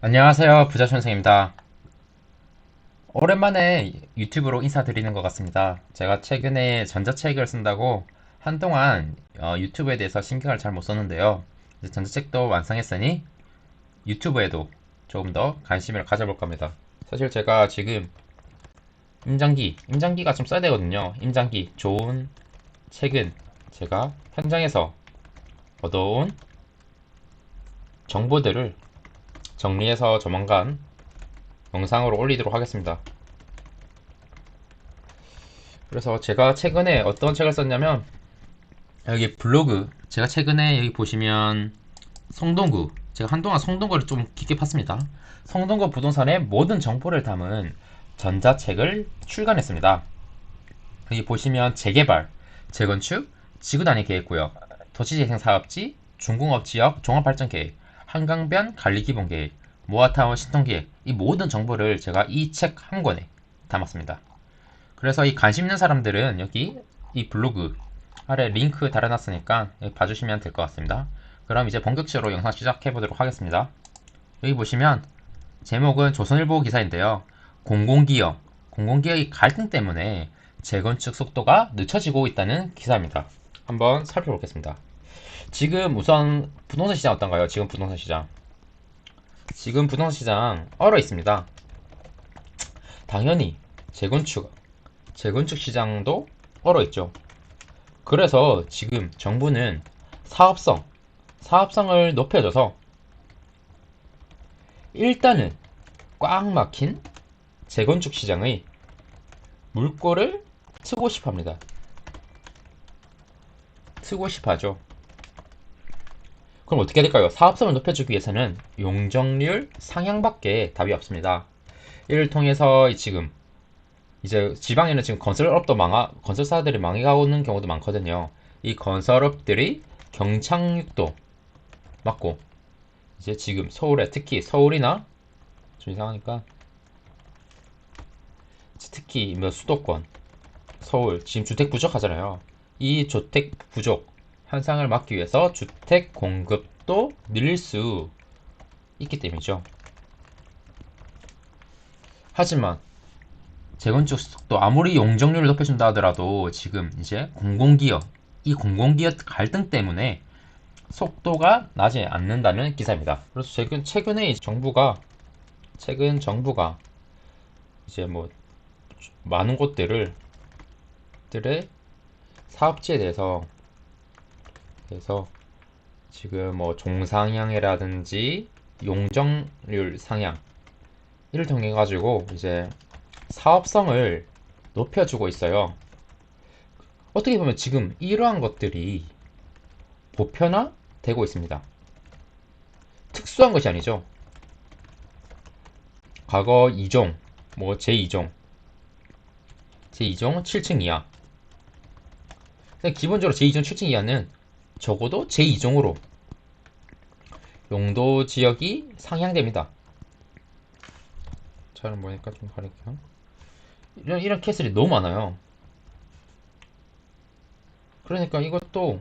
안녕하세요. 부자선생입니다. 오랜만에 유튜브로 인사드리는 것 같습니다. 제가 최근에 전자책을 쓴다고 한동안 유튜브에 대해서 신경을 잘 못 썼는데요. 이제 전자책도 완성했으니 유튜브에도 조금 더 관심을 가져볼 겁니다. 사실 제가 지금 임장기가 좀 써야 되거든요. 임장기, 좋은 책은 제가 현장에서 얻어온 정보들을 정리해서 조만간 영상으로 올리도록 하겠습니다. 그래서 제가 최근에 어떤 책을 썼냐면 여기 블로그 제가 최근에 여기 보시면 성동구 제가 한동안 성동구를 좀 깊게 팠습니다. 성동구 부동산의 모든 정보를 담은 전자책을 출간했습니다. 여기 보시면 재개발, 재건축, 지구단위 계획구역, 도시재생사업지, 중공업지역 종합발전계획, 한강변 관리기본계획, 모아타운 신통계획 이 모든 정보를 제가 이 책 한 권에 담았습니다. 그래서 이 관심 있는 사람들은 여기 이 블로그 아래 링크 달아놨으니까 봐주시면 될 것 같습니다. 그럼 이제 본격적으로 영상 시작해 보도록 하겠습니다. 여기 보시면 제목은 조선일보 기사인데요. 공공기업의 갈등 때문에 재건축 속도가 늦춰지고 있다는 기사입니다. 한번 살펴보겠습니다. 지금 우선 부동산 시장 어떤가요? 지금 부동산 시장 얼어 있습니다. 당연히 재건축 시장도 얼어 있죠. 그래서 지금 정부는 사업성을 높여줘서 일단은 꽉 막힌 재건축 시장의 물꼬를 트고 싶어 합니다. 트고 싶어 하죠. 그럼 어떻게 해야 될까요? 사업성을 높여주기 위해서는 용적률 상향밖에 답이 없습니다. 이를 통해서 지금 이제 지방에는 지금 건설사들이 망해가고 있는 경우도 많거든요. 이 건설업들이 경착륙도 맞고 이제 지금 서울에 특히 서울이나 좀 이상하니까 특히 뭐 수도권 서울 지금 주택 부족하잖아요. 이 주택 부족 현상을 막기 위해서 주택 공급도 늘릴 수 있기 때문이죠. 하지만 재건축 속도 아무리 용적률을 높여준다 하더라도 지금 이제 이 공공기업 갈등 때문에 속도가 나지 않는다는 기사입니다. 그래서 최근에 정부가 이제 뭐 많은 들의 사업지에 대해서 지금 뭐 종상향이라든지 용적률 상향 이를 통해 가지고 이제 사업성을 높여주고 있어요. 어떻게 보면 지금 이러한 것들이 보편화되고 있습니다. 특수한 것이 아니죠. 과거 2종, 뭐 제2종 7층 이하. 기본적으로 제2종 7층 이하는 적어도 제2종으로 용도 지역이 상향됩니다. 잘 보니까 좀 가릴게요. 이런 케이스들이 너무 많아요. 그러니까 이것도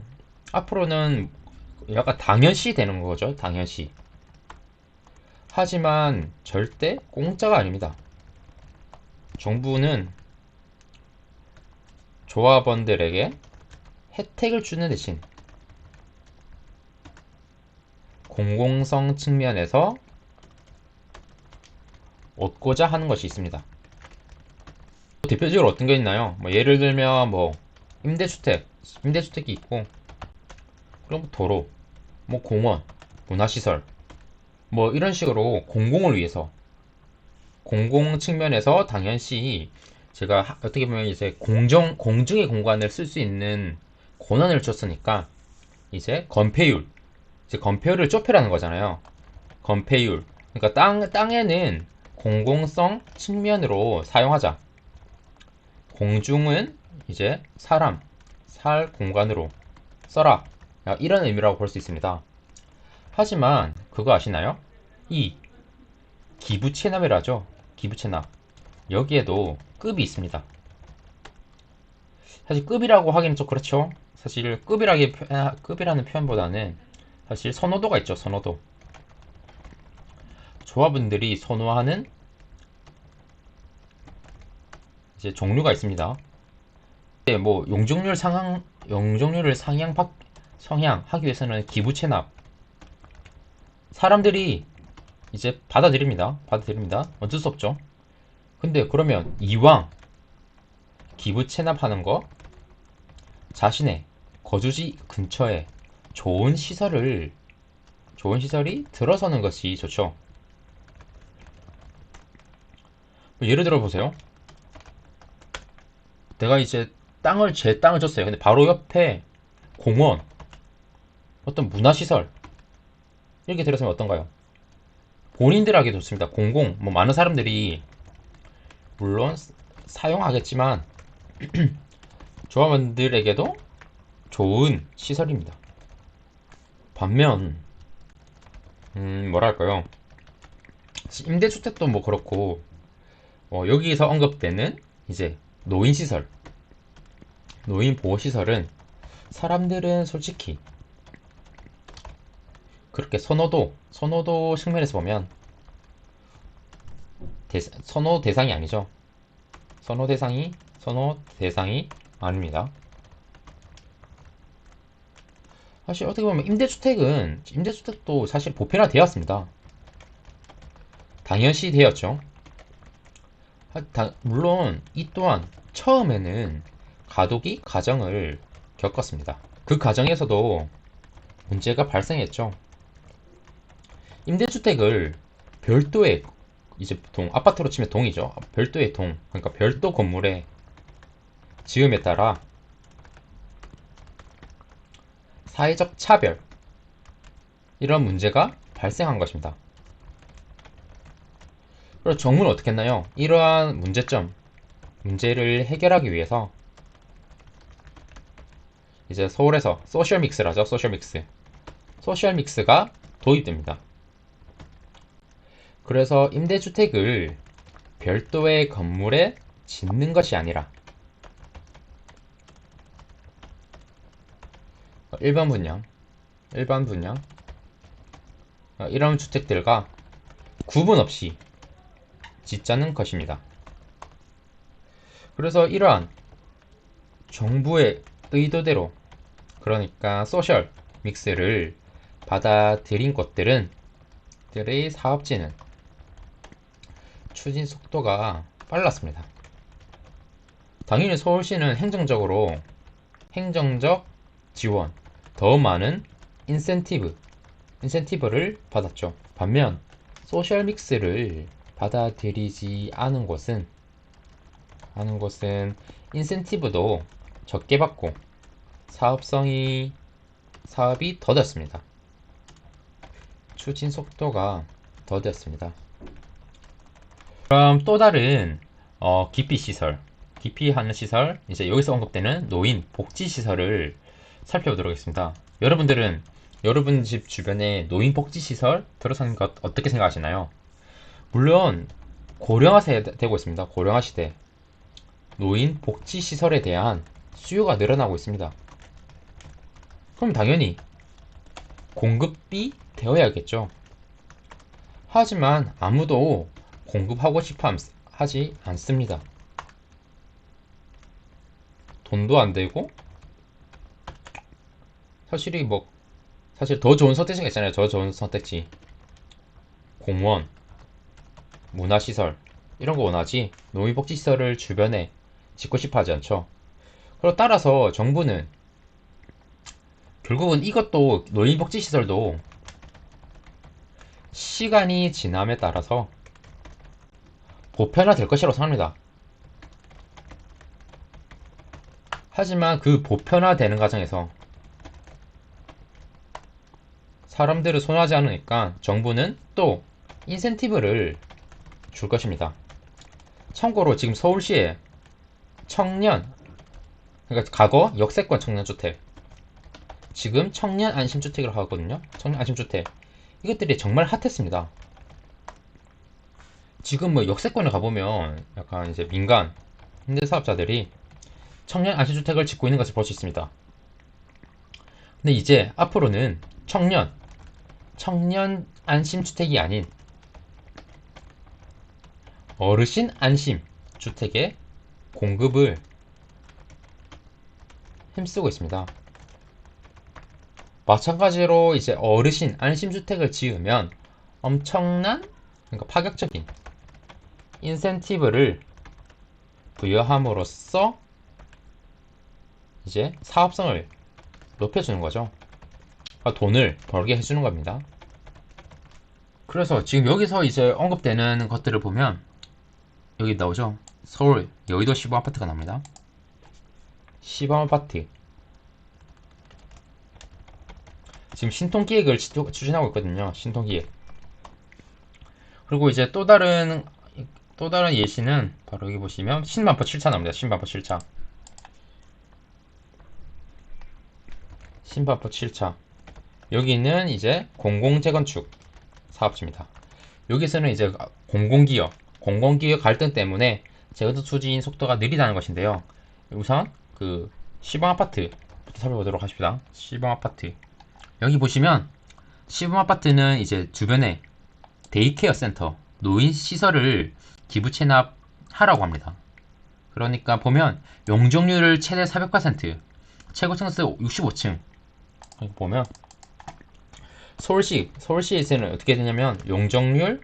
앞으로는 약간 당연시 되는 거죠. 당연시. 하지만 절대 공짜가 아닙니다. 정부는 조합원들에게 혜택을 주는 대신 공공성 측면에서 얻고자 하는 것이 있습니다. 대표적으로 어떤 게 있나요? 뭐 예를 들면 뭐 임대주택이 있고, 그럼 도로, 뭐 공원, 문화시설, 뭐 이런 식으로 공공을 위해서 공공 측면에서 당연시 제가 어떻게 보면 이제 공중의 공간을 쓸 수 있는 권한을 줬으니까 이제 건폐율을 좁혀라는 거잖아요. 건폐율. 그러니까 땅에는 공공성 측면으로 사용하자. 공중은 이제 살 공간으로 써라. 이런 의미라고 볼 수 있습니다. 하지만 그거 아시나요? 이 기부 체납이라죠. 기부 체납. 여기에도 급이 있습니다. 사실 급이라고 하기는 좀 그렇죠. 사실 급이라는 표현보다는 사실 선호도가 있죠. 선호도. 조합원들이 선호하는 이제 종류가 있습니다. 뭐 용적률을 성향하기 위해서는 기부 체납 사람들이 이제 받아들입니다. 어쩔 수 없죠. 근데 그러면 이왕 기부 체납하는 거 자신의 거주지 근처에 좋은 시설이 들어서는 것이 좋죠. 예를 들어 보세요. 내가 이제 제 땅을 줬어요. 근데 바로 옆에 공원, 어떤 문화시설 이렇게 들어서면 어떤가요? 본인들에게 좋습니다. 뭐 많은 사람들이 물론 사용하겠지만 조합원들에게도 좋은 시설입니다. 반면 뭐랄까요? 임대주택도 뭐 그렇고 여기서 언급되는 이제 노인시설, 노인보호시설은 사람들은 솔직히 그렇게 선호도 측면에서 보면 선호 대상이 아니죠. 선호 대상이 아닙니다. 사실 어떻게 보면 임대주택도 사실 보편화되었습니다. 당연시 되었죠. 물론 이 또한 처음에는 가정을 겪었습니다. 그 가정에서도 문제가 발생했죠. 임대주택을 별도의 이제 보통 아파트로 치면 동이죠. 별도의 그러니까 별도 건물에 지음에 따라 사회적 차별 이런 문제가 발생한 것입니다. 그래서 정부는 어떻게 했나요? 이러한 문제를 해결하기 위해서 이제 서울에서 소셜믹스라죠. 소셜믹스가 도입됩니다. 그래서 임대주택을 별도의 건물에 짓는 것이 아니라 일반 분양 이런 주택들과 구분 없이 짓자는 것입니다. 그래서 이러한 정부의 의도대로 그러니까 소셜 믹스를 받아들인 것들의 사업지는 추진 속도가 빨랐습니다. 당연히 서울시는 행정적 지원, 더 많은 인센티브를 받았죠. 반면 소셜 믹스를 받아들이지 않은 곳은 인센티브도 적게 받고 사업이 더뎠습니다. 추진 속도가 더뎠습니다. 그럼 또 다른 기피하는 시설, 이제 여기서 언급되는 노인 복지 시설을 살펴보도록 하겠습니다. 여러분 집 주변에 노인 복지 시설 들어서는 것 어떻게 생각하시나요? 물론 고령화 되고 있습니다. 고령화 시대 노인 복지 시설에 대한 수요가 늘어나고 있습니다. 그럼 당연히 공급이 되어야겠죠. 하지만 아무도 공급하고 싶어 하지 않습니다. 돈도 안 되고 사실 더 좋은 선택지가 있잖아요. 더 좋은 선택지. 공원, 문화시설 이런 거 원하지 노인복지시설을 주변에 짓고 싶어 하지 않죠. 그리고 따라서 정부는 결국은 이것도 노인복지시설도 시간이 지남에 따라서 보편화 될 것이라고 생각합니다. 하지만 그 보편화되는 과정에서 사람들을 손하지 않으니까 정부는 또 인센티브를 줄 것입니다. 참고로 지금 서울시에 그러니까 과거 역세권 청년주택, 지금 청년 안심주택이라고 하거든요. 청년 안심주택. 이것들이 정말 핫했습니다. 지금 뭐 역세권에 가보면 약간 이제 민간 임대사업자들이 청년 안심주택을 짓고 있는 것을 볼 수 있습니다. 근데 이제 앞으로는 청년 안심주택이 아닌 어르신 안심 주택의 공급을 힘쓰고 있습니다. 마찬가지로 이제 어르신 안심주택을 지으면 엄청난, 그러니까 파격적인 인센티브를 부여함으로써 이제 사업성을 높여주는 거죠. 돈을 벌게 해주는 겁니다. 그래서 지금 여기서 이제 언급되는 것들을 보면 여기 나오죠. 서울 여의도 시범 아파트가 나옵니다. 시범 아파트 지금 신통기획을 추진하고 있거든요. 신통기획. 그리고 이제 또 다른 예시는 바로 여기 보시면 신반포 7차 나옵니다. 신반포 7차. 신반포 7차. 여기는 이제 공공재건축 사업지입니다. 여기서는 이제 공공기업 갈등 때문에 재건축 추진 속도가 느리다는 것인데요. 우선 그 시범 아파트부터 살펴보도록 하십니다. 시범 아파트. 여기 보시면 시범 아파트는 이제 주변에 데이케어 센터, 노인 시설을 기부 체납하라고 합니다. 그러니까 보면 용적률을 최대 400%, 최고 층수 65층. 보면 서울시에서는 어떻게 되냐면 용적률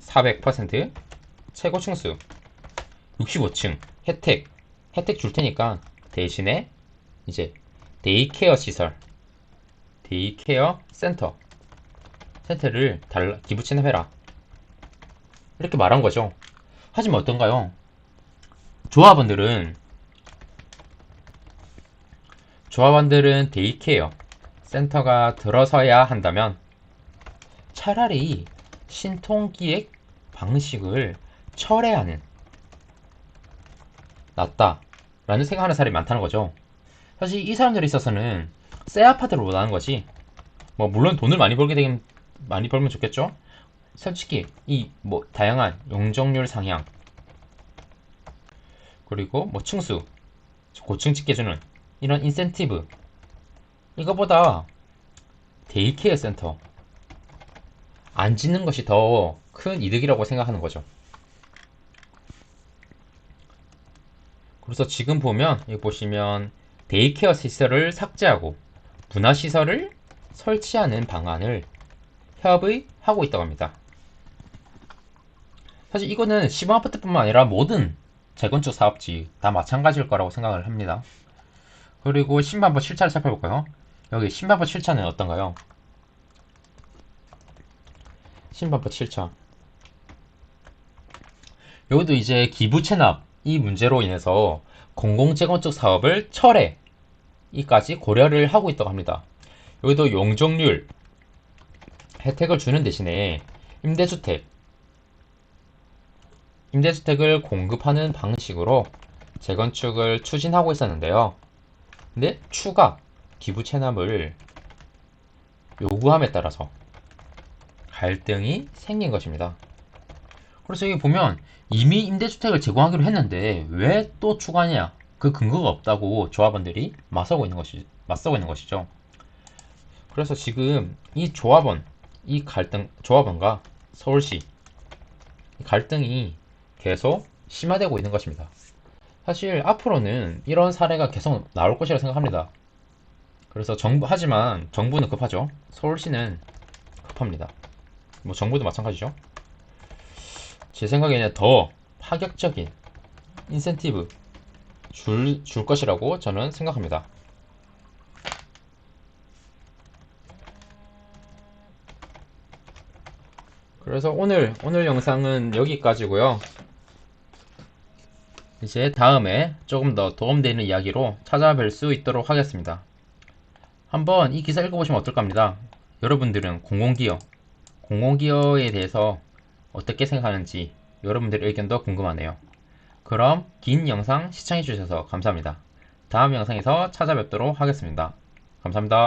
400%, 최고 층수 65층 혜택 줄 테니까 대신에 이제 데이케어 시설, 데이케어 센터를 기부 체납해라. 이렇게 말한 거죠. 하지만 어떤가요? 조합원들은 데이케어 센터가 들어서야 한다면 차라리 신통기획 방식을 철회하는 낫다라는 생각하는 사람이 많다는 거죠. 사실 이 사람들에 있어서는 새 아파트를 원하는 거지. 뭐 물론 돈을 많이 벌면 좋겠죠. 솔직히 이 뭐 다양한 용적률 상향, 그리고 뭐 층수 고층 짓게 주는 이런 인센티브, 이거보다 데이케어 센터 안 짓는 것이 더 큰 이득이라고 생각하는 거죠. 그래서 지금 보면 여기 보시면 데이케어 시설을 삭제하고 문화시설을 설치하는 방안을 협의하고 있다고 합니다. 사실 이거는 시범 아파트뿐만 아니라 모든 재건축 사업지 다 마찬가지일 거라고 생각을 합니다. 그리고 신반포 7차를 살펴볼까요? 여기 신반포 7차는 어떤가요? 신반포 7차. 여기도 이제 기부 체납 이 문제로 인해서 공공재건축 사업을 철회 이까지 고려를 하고 있다고 합니다. 여기도 용적률 혜택을 주는 대신에 임대주택을 공급하는 방식으로 재건축을 추진하고 있었는데요. 근데 추가 기부 체납을 요구함에 따라서 갈등이 생긴 것입니다. 그래서 여기 보면 이미 임대주택을 제공하기로 했는데 왜 또 추가하냐? 그 근거가 없다고 조합원들이 맞서고 있는 것이죠. 그래서 지금 이 조합원과 서울시 갈등이 계속 심화되고 있는 것입니다. 사실 앞으로는 이런 사례가 계속 나올 것이라 생각합니다. 그래서 하지만 정부는 급하죠. 서울시는 급합니다. 뭐 정부도 마찬가지죠. 제 생각에는 더 파격적인 인센티브 줄 것이라고 저는 생각합니다. 그래서 오늘 영상은 여기까지고요. 이제 다음에 조금 더 도움되는 이야기로 찾아뵐 수 있도록 하겠습니다. 한번 이 기사 읽어보시면 어떨까 합니다. 여러분들은 공공기여에 대해서 어떻게 생각하는지 여러분들의 의견도 궁금하네요. 그럼 긴 영상 시청해주셔서 감사합니다. 다음 영상에서 찾아뵙도록 하겠습니다. 감사합니다.